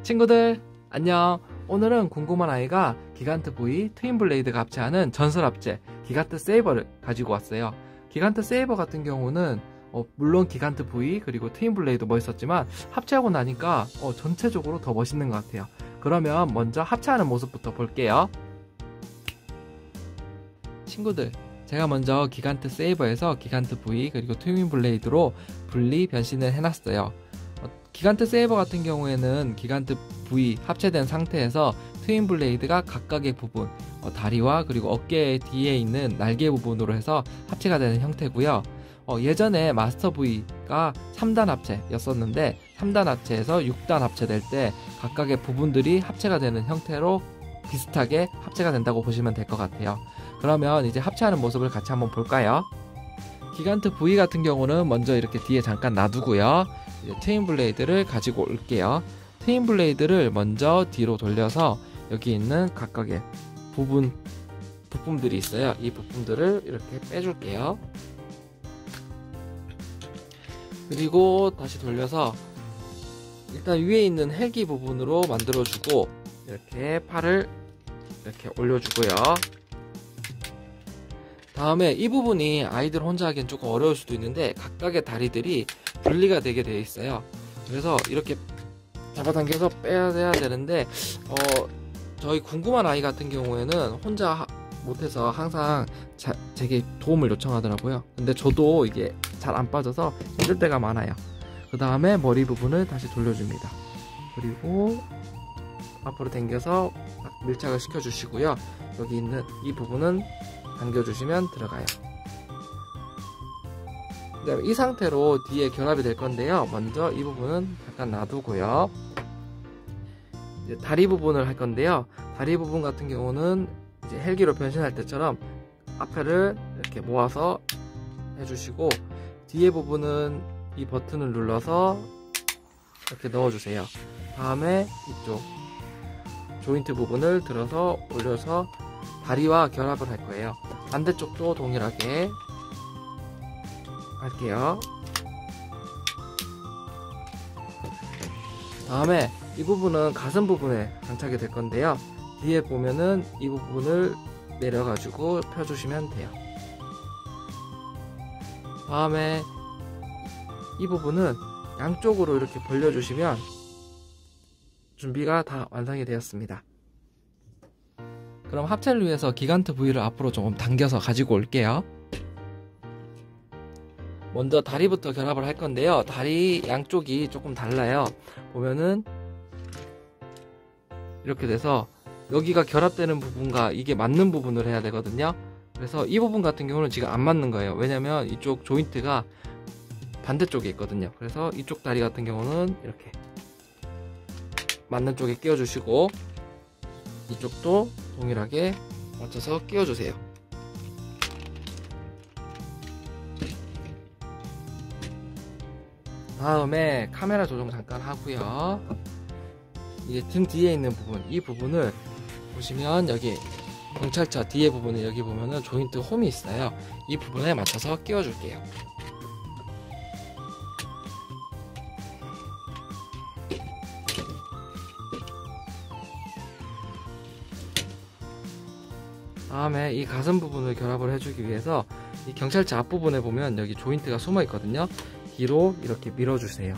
친구들 안녕. 오늘은 궁금한 아이가 기간트 V 트윈 블레이드가 합체하는 전설 합체 기간트 세이버를 가지고 왔어요. 기간트 세이버 같은 경우는 물론 기간트 V 그리고 트윈 블레이드 멋있었지만 합체하고 나니까 전체적으로 더 멋있는 것 같아요. 그러면 먼저 합체하는 모습부터 볼게요. 친구들, 제가 먼저 기간트 세이버에서 기간트 V 그리고 트윈 블레이드로 분리 변신을 해놨어요. 기간트 세이버 같은 경우에는 기간트 V 합체된 상태에서 트윈 블레이드가 각각의 부분, 다리와 그리고 어깨 뒤에 있는 날개 부분으로 해서 합체가 되는 형태고요. 예전에 마스터 V가 3단 합체였었는데 3단 합체에서 6단 합체될 때 각각의 부분들이 합체가 되는 형태로 비슷하게 합체가 된다고 보시면 될 것 같아요. 그러면 이제 합체하는 모습을 같이 한번 볼까요? 기간트 V 같은 경우는 먼저 이렇게 뒤에 잠깐 놔두고요. 이제 트윈 블레이드를 가지고 올게요. 트윈 블레이드를 먼저 뒤로 돌려서 여기 있는 각각의 부품들이 있어요. 이 부품들을 이렇게 빼줄게요. 그리고 다시 돌려서 일단 위에 있는 헬기 부분으로 만들어주고 이렇게 팔을 이렇게 올려주고요. 다음에 이 부분이 아이들 혼자 하기엔 조금 어려울 수도 있는데 각각의 다리들이 분리가 되게 되어 있어요. 그래서 이렇게 잡아당겨서 빼야 되는데 저희 궁금한 아이 같은 경우에는 혼자 못해서 항상 제게 도움을 요청하더라고요. 근데 저도 이게 잘 안 빠져서 힘들 때가 많아요. 그 다음에 머리 부분을 다시 돌려줍니다. 그리고 앞으로 당겨서 밀착을 시켜주시고요. 여기 있는 이 부분은 당겨주시면 들어가요. 이 상태로 뒤에 결합이 될 건데요. 먼저 이 부분은 잠깐 놔두고요. 이제 다리 부분을 할 건데요. 다리 부분 같은 경우는 이제 헬기로 변신할 때처럼 앞에를 이렇게 모아서 해주시고 뒤에 부분은 이 버튼을 눌러서 이렇게 넣어주세요. 다음에 이쪽 조인트 부분을 들어서 올려서 다리와 결합을 할 거예요. 반대쪽도 동일하게 할게요. 다음에 이 부분은 가슴 부분에 장착이 될 건데요. 뒤에 보면은 이 부분을 내려가지고 펴주시면 돼요. 다음에 이 부분은 양쪽으로 이렇게 벌려주시면 준비가 다 완성이 되었습니다. 그럼 합체를 위해서 기간트 V를 앞으로 조금 당겨서 가지고 올게요. 먼저 다리부터 결합을 할 건데요. 다리 양쪽이 조금 달라요. 보면은 이렇게 돼서 여기가 결합되는 부분과 이게 맞는 부분을 해야 되거든요. 그래서 이 부분 같은 경우는 지금 안 맞는 거예요. 왜냐면 이쪽 조인트가 반대쪽에 있거든요. 그래서 이쪽 다리 같은 경우는 이렇게 맞는 쪽에 끼워주시고 이쪽도 동일하게 맞춰서 끼워주세요. 다음에 카메라 조정 잠깐 하고요. 이제 등 뒤에 있는 부분, 이 부분을 보시면 여기 경찰차 뒤에 부분에 여기 보면은 조인트 홈이 있어요. 이 부분에 맞춰서 끼워줄게요. 다음에 이 가슴 부분을 결합을 해주기 위해서 이 경찰차 앞부분에 보면 여기 조인트가 숨어 있거든요. 뒤로 이렇게 밀어주세요.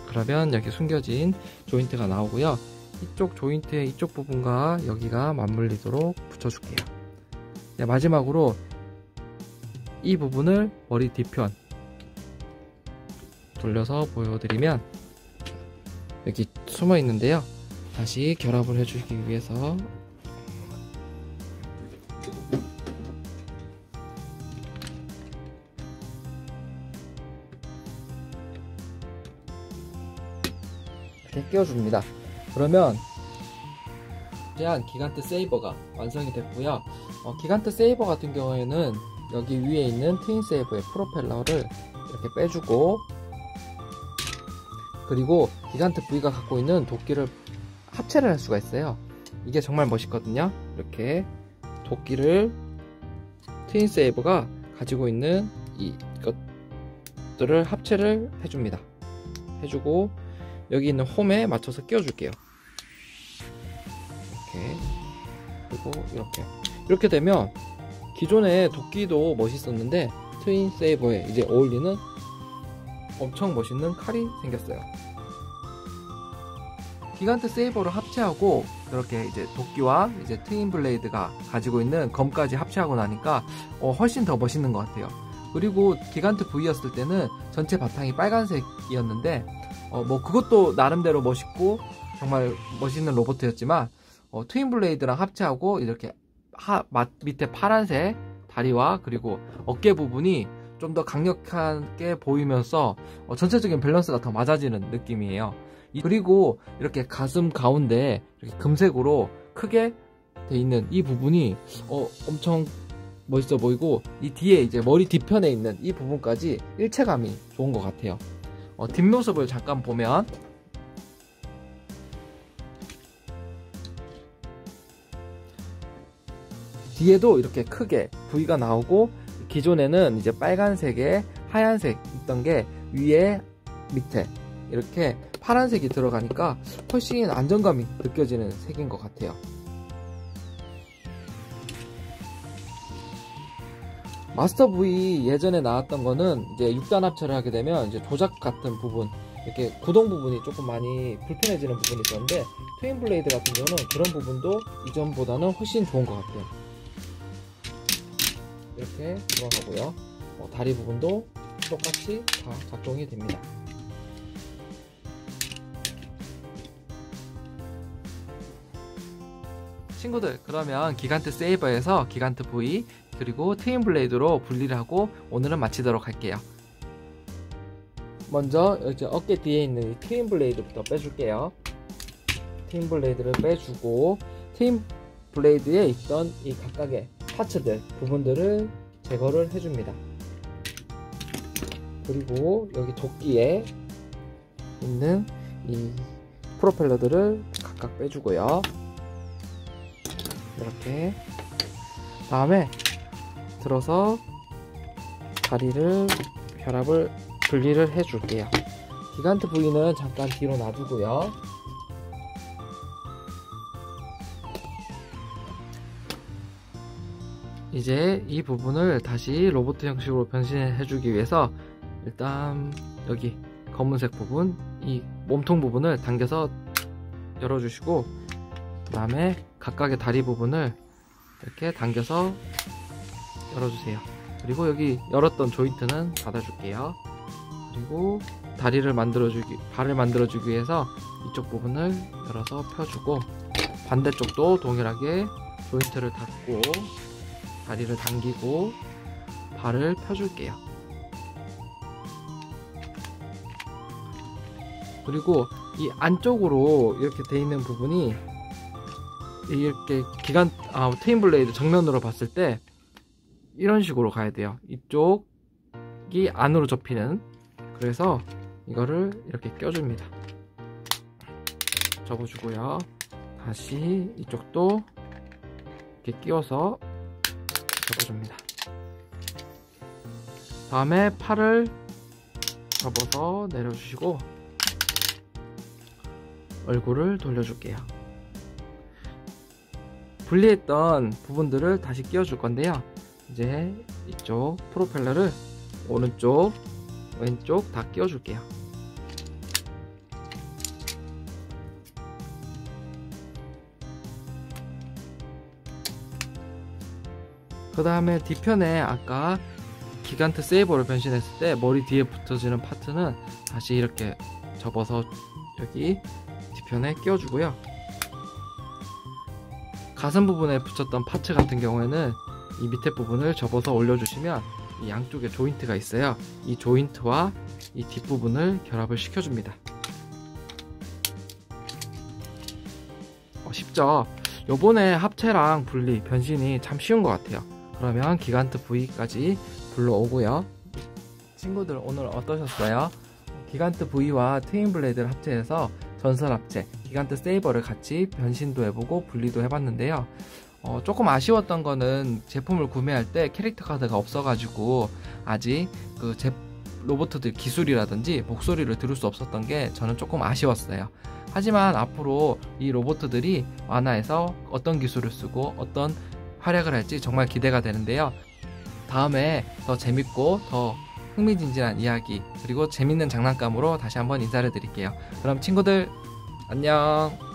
그러면 여기 숨겨진 조인트가 나오고요. 이쪽 조인트의 이쪽 부분과 여기가 맞물리도록 붙여줄게요. 네, 마지막으로 이 부분을 머리 뒤편 돌려서 보여드리면 여기 숨어 있는데요. 다시 결합을 해주기 위해서 이렇게 끼워줍니다. 그러면 대한 기간트 세이버가 완성이 됐고요. 기간트 세이버 같은 경우에는 여기 위에 있는 트윈 세이버의 프로펠러를 이렇게 빼주고 그리고 기간트 V가 갖고 있는 도끼를 합체를 할 수가 있어요. 이게 정말 멋있거든요. 이렇게 도끼를 트윈 세이버가 가지고 있는 이것 것들을 합체를 해줍니다. 해주고 여기 있는 홈에 맞춰서 끼워줄게요. 이렇게, 그리고 이렇게 되면 기존의 도끼도 멋있었는데 트윈 세이버에 이제 어울리는 엄청 멋있는 칼이 생겼어요. 기간트 세이버를 합체하고 이렇게 이제 도끼와 이제 트윈 블레이드가 가지고 있는 검까지 합체하고 나니까 훨씬 더 멋있는 것 같아요. 그리고 기간트 V였을 때는 전체 바탕이 빨간색이었는데 뭐 그것도 나름대로 멋있고 정말 멋있는 로봇이었지만 트윈 블레이드랑 합체하고 이렇게 밑에 파란색 다리와 그리고 어깨 부분이 좀 더 강력하게 보이면서 전체적인 밸런스가 더 맞아지는 느낌이에요. 그리고 이렇게 가슴 가운데 이렇게 금색으로 크게 돼 있는 이 부분이 엄청 멋있어 보이고, 이 뒤에 이제 머리 뒤편에 있는 이 부분까지 일체감이 좋은 것 같아요. 뒷모습을 잠깐 보면 뒤에도 이렇게 크게 V가 나오고, 기존에는 이제 빨간색에 하얀색 있던 게 위에 밑에 이렇게 파란색이 들어가니까 훨씬 안정감이 느껴지는 색인 것 같아요. 마스터 V 예전에 나왔던 거는 이제 6단 합체를 하게 되면 이제 조작 같은 부분, 이렇게 구동 부분이 조금 많이 불편해지는 부분이 있었는데, 트윈 블레이드 같은 경우는 그런 부분도 이전보다는 훨씬 좋은 것 같아요. 이렇게 돌아가고요. 다리 부분도 똑같이 다 작동이 됩니다. 친구들, 그러면 기간트 세이버에서 기간트 V 그리고 트윈 블레이드로 분리를 하고 오늘은 마치도록 할게요. 먼저 이제 어깨 뒤에 있는 이 트윈 블레이드부터 빼줄게요. 트윈 블레이드를 빼주고, 트윈 블레이드에 있던 이 각각의 파츠들 부분들을 제거를 해줍니다. 그리고 여기 도끼에 있는 이 프로펠러들을 각각 빼주고요. 이렇게 다음에 들어서 다리를 결합을 분리를 해줄게요. 기간트 V는 잠깐 뒤로 놔두고요. 이제 이 부분을 다시 로봇 형식으로 변신해 주기 위해서 일단 여기 검은색 부분, 이 몸통 부분을 당겨서 열어주시고, 그 다음에 각각의 다리 부분을 이렇게 당겨서 열어주세요. 그리고 여기 열었던 조인트는 닫아줄게요. 그리고 발을 만들어주기 위해서 이쪽 부분을 열어서 펴주고, 반대쪽도 동일하게 조인트를 닫고 다리를 당기고 발을 펴줄게요. 그리고 이 안쪽으로 이렇게 돼 있는 부분이 이렇게 트윈 블레이드 정면으로 봤을 때 이런 식으로 가야 돼요. 이쪽이 안으로 접히는. 그래서 이거를 이렇게 껴줍니다. 접어주고요. 다시 이쪽도 이렇게 끼워서 접어줍니다. 다음에 팔을 접어서 내려주시고 얼굴을 돌려줄게요. 분리했던 부분들을 다시 끼워줄 건데요. 이제 이쪽 프로펠러를 오른쪽, 왼쪽 다 끼워줄게요. 그 다음에 뒤편에 아까 기간트 세이버로 변신했을 때 머리 뒤에 붙어지는 파트는 다시 이렇게 접어서 여기 뒤편에 끼워주고요. 가슴 부분에 붙였던 파츠 같은 경우에는 이 밑에 부분을 접어서 올려주시면 이 양쪽에 조인트가 있어요. 이 조인트와 이 뒷부분을 결합을 시켜줍니다. 쉽죠? 요번에 합체랑 분리, 변신이 참 쉬운 것 같아요. 그러면 기간트 V까지 불러오고요. 친구들, 오늘 어떠셨어요? 기간트 V와 트윈 블레이드를 합체해서 전설 합체 기간트 세이버를 같이 변신도 해보고 분리도 해봤는데요. 조금 아쉬웠던 거는 제품을 구매할 때 캐릭터 카드가 없어가지고 아직 그 로봇들 기술이라든지 목소리를 들을 수 없었던 게 저는 조금 아쉬웠어요. 하지만 앞으로 이 로봇들이 만화에서 어떤 기술을 쓰고 어떤 활약을 할지 정말 기대가 되는데요. 다음에 더 재밌고 더 흥미진진한 이야기 그리고 재밌는 장난감으로 다시 한번 인사를 드릴게요. 그럼 친구들 안녕.